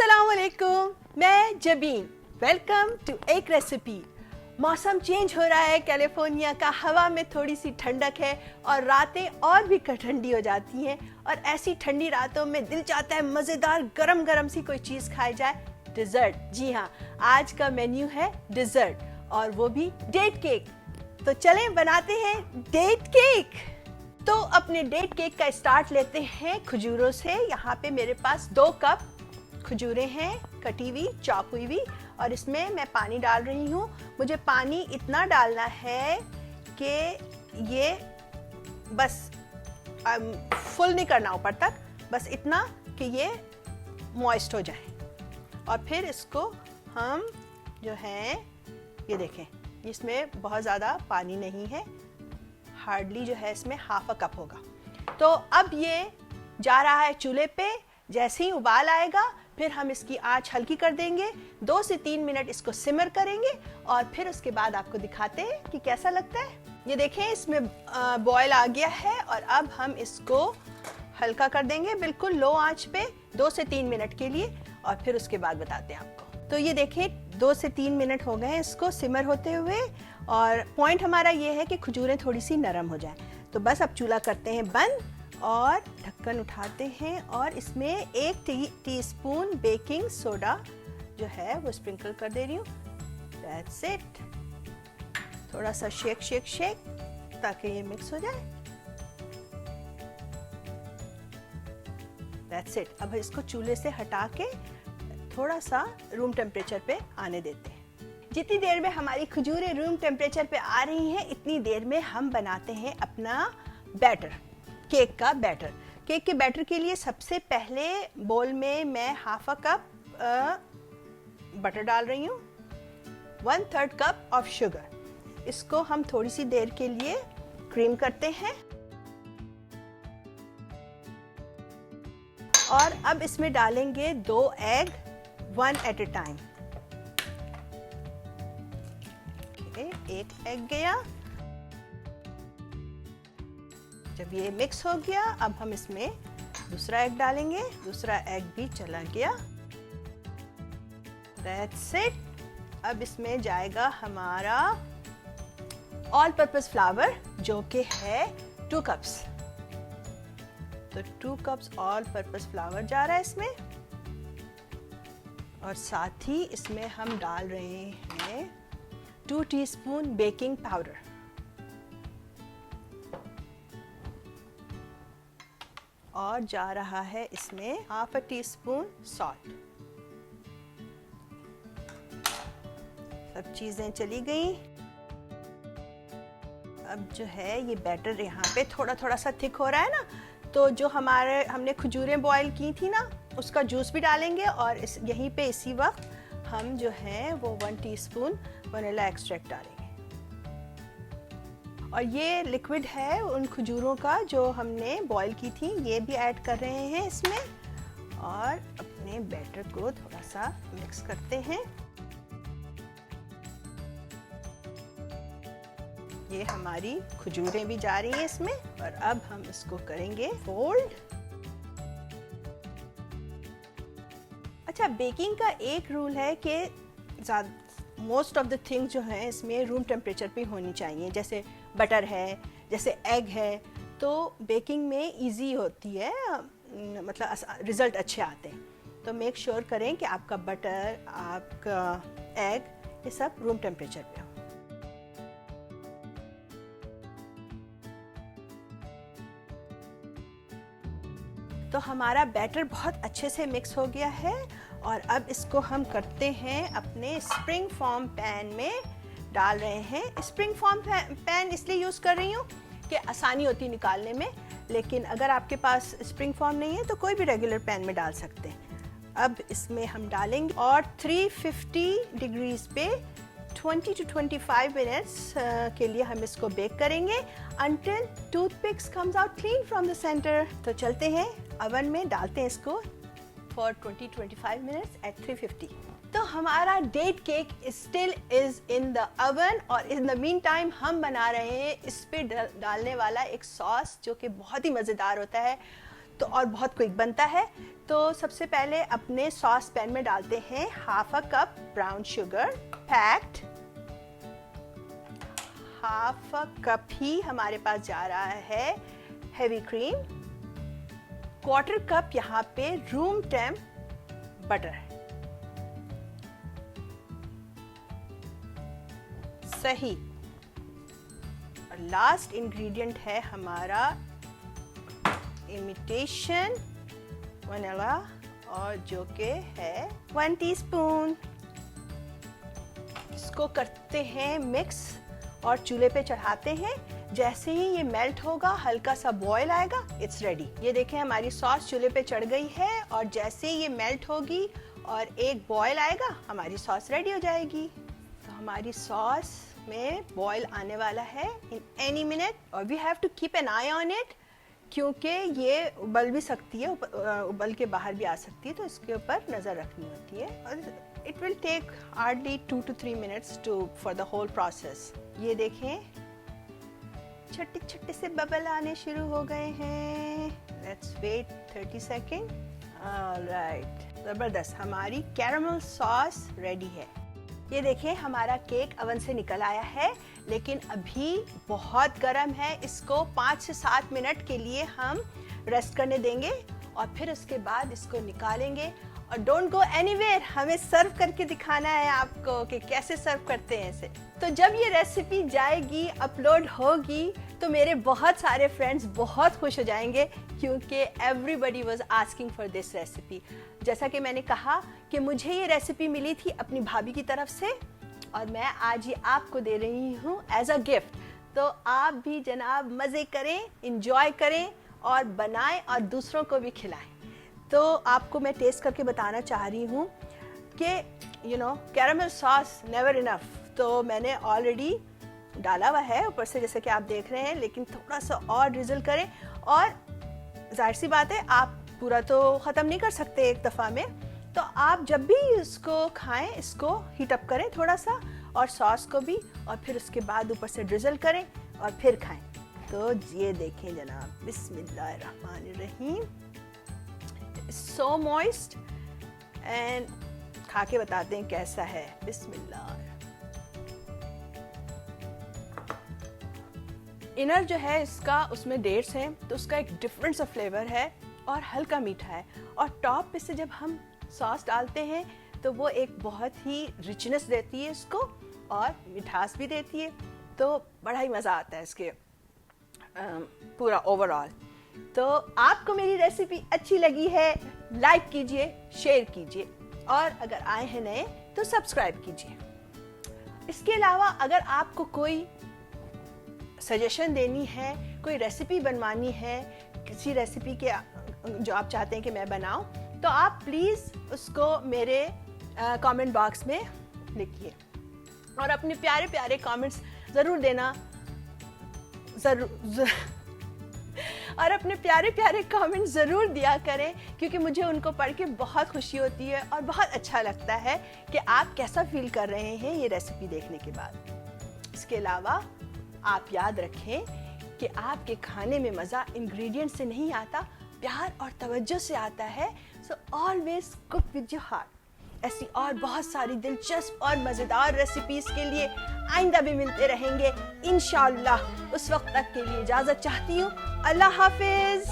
अस्सलामुअलैकुम, मैं Jabeen. Welcome to एक रेसिपी। मौसम चेंज हो रहा है कैलिफोर्निया का, हवा में थोड़ी सी ठंडक है और रातें और भी ठंडी हो जाती हैं। और ऐसी ठंडी रातों में दिल चाहता है मज़ेदार गरम गरम सी कोई चीज़ खाई जाए, डिज़र्ट। जी हाँ, आज का मेन्यू है डिज़र्ट और वो भी डेट केक। तो चलें बनाते हैं डेट केक। तो अपने डेट केक का स्टार्ट लेते हैं खजूरों से। यहाँ पे मेरे पास 2 कप खजूरें हैं, कटी हुई, चॉप हुई हुई, और इसमें मैं पानी डाल रही हूँ। मुझे पानी इतना डालना है कि ये बस फुल नहीं करना ऊपर तक, बस इतना कि ये मॉइस्ट हो जाए। और फिर इसको हम जो है, ये देखें, इसमें बहुत ज़्यादा पानी नहीं है, हार्डली जो है इसमें हाफ अ कप होगा। तो अब ये जा रहा है चूल्हे पे। जैसे ही उबाल आएगा फिर हम इसकी आंच हल्की कर देंगे, 2 से 3 मिनट इसको सिमर करेंगे और फिर उसके बाद आपको दिखाते हैं कि कैसा लगता है। ये देखें, इसमें बॉयल आ गया है और अब हम इसको हल्का कर देंगे बिल्कुल लो आंच पे 2 से 3 मिनट के लिए, और फिर उसके बाद बताते हैं आपको। तो ये देखें 2 से 3 मिनट हो गए इसको सिमर होते हुए, और पॉइंट हमारा ये है कि खजूरें थोड़ी सी नरम हो जाए। तो बस अब चूल्हा करते हैं बंद और ढक्कन उठाते हैं और इसमें 1 टीस्पून बेकिंग सोडा जो है वो स्प्रिंकल कर दे रही हूँ। That's it. थोड़ा सा शेक शेक शेक ताकि ये मिक्स हो जाए। That's it. अब इसको चूल्हे से हटा के थोड़ा सा रूम टेम्परेचर पे आने देते हैं। जितनी देर में हमारी खजूरें रूम टेम्परेचर पे आ रही हैं, इतनी देर में हम बनाते हैं अपना बैटर, केक का बैटर। केक के बैटर के लिए सबसे पहले बोल में मैं हाफ अ कप बटर डाल रही हूँ, 1/3 कप ऑफ शुगर। इसको हम थोड़ी सी देर के लिए क्रीम करते हैं और अब इसमें डालेंगे 2 एग, 1 एट अ टाइम। एक एग गया। जब ये मिक्स हो गया अब हम इसमें दूसरा एग डालेंगे, दूसरा एग भी चला गया। That's it। अब इसमें जाएगा हमारा ऑल पर्पस फ्लावर जो कि है 2 कप्स। तो 2 कप्स ऑल पर्पस फ्लावर जा रहा है इसमें, और साथ ही इसमें हम डाल रहे हैं 2 टीस्पून बेकिंग पाउडर, और जा रहा है इसमें हाफ अ टीस्पून सॉल्ट। सब चीजें चली गई। अब जो है ये बैटर यहाँ पे थोड़ा थोड़ा सा थिक हो रहा है ना, तो जो हमने खजूरें बॉईल की थी ना, उसका जूस भी डालेंगे, और यहीं पे इसी वक्त हम जो है वो 1 टीस्पून वनीला एक्सट्रैक्ट डालेंगे। और ये लिक्विड है उन खजूरों का जो हमने बॉईल की थी, ये भी ऐड कर रहे हैं इसमें, और अपने बैटर को थोड़ा सा मिक्स करते हैं। ये हमारी खजूरें भी जा रही हैं इसमें, और अब हम इसको करेंगे फोल्ड। अच्छा, बेकिंग का एक रूल है कि मोस्ट ऑफ द थिंग्स जो हैं इसमें रूम टेम्परेचर पे होनी चाहिए। जैसे बटर है, जैसे एग है, तो बेकिंग में इजी होती है, मतलब रिज़ल्ट अच्छे आते हैं। तो मेक श्योर करें कि आपका बटर, आपका एग, ये सब रूम टेम्परेचर पे हो। तो हमारा बैटर बहुत अच्छे से मिक्स हो गया है, और अब इसको हम करते हैं अपने स्प्रिंग फॉर्म पैन में डाल रहे हैं। स्प्रिंग फॉर्म पैन इसलिए यूज़ कर रही हूँ कि आसानी होती है निकालने में, लेकिन अगर आपके पास स्प्रिंग फॉर्म नहीं है तो कोई भी रेगुलर पैन में डाल सकते हैं। अब इसमें हम डालेंगे और 350 डिग्रीज पे 20 to 25 मिनट्स के लिए हम इसको बेक करेंगे, until toothpicks comes out clean from the center। तो चलते हैं अवन में, डालते हैं इसको for 20-25 minutes at 350। तो हमारा date cake still is in the oven, और इन द मीन टाइम हम बना रहे हैं इस पे डालने वाला एक सॉस जो कि बहुत ही मज़ेदार होता है। तो और बहुत क्विक बनता है। तो सबसे पहले अपने सॉस पैन में डालते हैं half a cup brown sugar packed, half a cup ही हमारे पास जा रहा है हेवी क्रीम, क्वार्टर कप यहाँ पे रूम टेम्प बटर है, सही। और लास्ट इंग्रेडिएंट है हमारा इमिटेशन वनीला, और जो कि है 1 टीस्पून। इसको करते हैं मिक्स और चूल्हे पे चढ़ाते हैं। जैसे ही ये मेल्ट होगा, हल्का सा बॉयल आएगा, इट्स रेडी। ये देखें हमारी सॉस चूल्हे पे चढ़ गई है, और जैसे ही ये मेल्ट होगी और एक बॉयल आएगा, हमारी सॉस रेडी हो जाएगी। तो हमारी सॉस में बॉयल आने वाला है इन एनी मिनट, और we have to keep an eye on it, क्योंकि ये उबल भी सकती है, उबल के बाहर भी आ सकती है, तो इसके ऊपर नज़र रखनी होती है। और it will take hardly 2 to 3 minutes for the whole process. ये देखें छोटे छोटे से बबल आने शुरू हो गए हैं। Let's wait 30 second. ऑलराइट, ज़बरदस्त, हमारी कैरामल सॉस रेडी है। ये देखें हमारा केक ओवन से निकल आया है, लेकिन अभी बहुत गर्म है। इसको 5 से 7 मिनट के लिए हम रेस्ट करने देंगे, और फिर उसके बाद इसको निकालेंगे। और डोंट गो एनीवेयर, हमें सर्व करके दिखाना है आपको कि कैसे सर्व करते हैं इसे। तो जब ये रेसिपी जाएगी, अपलोड होगी, तो मेरे बहुत सारे फ्रेंड्स बहुत खुश हो जाएंगे, क्योंकि everybody was asking for this recipe. जैसा कि मैंने कहा कि मुझे ये रेसिपी मिली थी अपनी भाभी की तरफ से, और मैं आज ये आपको दे रही हूँ एज अ गिफ्ट। तो आप भी जनाब मज़े करें, इंजॉय करें, और बनाएं और दूसरों को भी खिलाएं। तो आपको मैं टेस्ट करके बताना चाह रही हूँ कि कैरामल सॉस नेवर इनफ। तो मैंने ऑलरेडी डाला हुआ है ऊपर से, जैसे कि आप देख रहे हैं, लेकिन थोड़ा सा और ड्रिजल करें। और जाहिर सी बात है, आप पूरा तो ख़त्म नहीं कर सकते एक दफ़ा में, तो आप जब भी इसको खाएं, इसको हीट अप करें थोड़ा सा, और सॉस को भी, और फिर उसके बाद ऊपर से ड्रिजल करें और फिर खाएं। तो ये देखें जनाब, बिस्मिल्लाहिर्रहमानिर्रहीम, सो मॉइस्ट, एंड खा के बताते हैं कैसा है। बिस्मिल्लाह। इनर जो है इसका, उसमें डेट्स हैं, तो उसका एक डिफरेंट सा फ्लेवर है और हल्का मीठा है। और टॉप पे से जब हम सॉस डालते हैं तो वो एक बहुत ही रिचनेस देती है इसको, और मिठास भी देती है। तो बड़ा ही मज़ा आता है इसके पूरा ओवरऑल। तो आपको मेरी रेसिपी अच्छी लगी है, लाइक कीजिए, शेयर कीजिए, और अगर आए हैं नए तो सब्सक्राइब कीजिए। इसके अलावा अगर आपको कोई सजेशन देनी है, कोई रेसिपी बनवानी है, किसी रेसिपी के जो आप चाहते हैं कि मैं बनाऊं, तो आप प्लीज़ उसको मेरे कमेंट बॉक्स में लिखिए, और अपने प्यारे प्यारे कमेंट्स ज़रूर देना, और अपने प्यारे प्यारे कमेंट ज़रूर दिया करें, क्योंकि मुझे उनको पढ़ के बहुत खुशी होती है और बहुत अच्छा लगता है कि आप कैसा फील कर रहे हैं ये रेसिपी देखने के बाद। इसके अलावा आप याद रखें कि आपके खाने में मज़ा इंग्रेडिएंट से नहीं आता, प्यार और तवज्जो से आता है। So always cook with your heart. ऐसी और बहुत सारी दिलचस्प और मज़ेदार रेसिपीज़ के लिए आइंदा भी मिलते रहेंगे इंशाअल्लाह। उस वक्त तक के लिए इजाज़त चाहती हूँ। अल्लाह हाफिज़।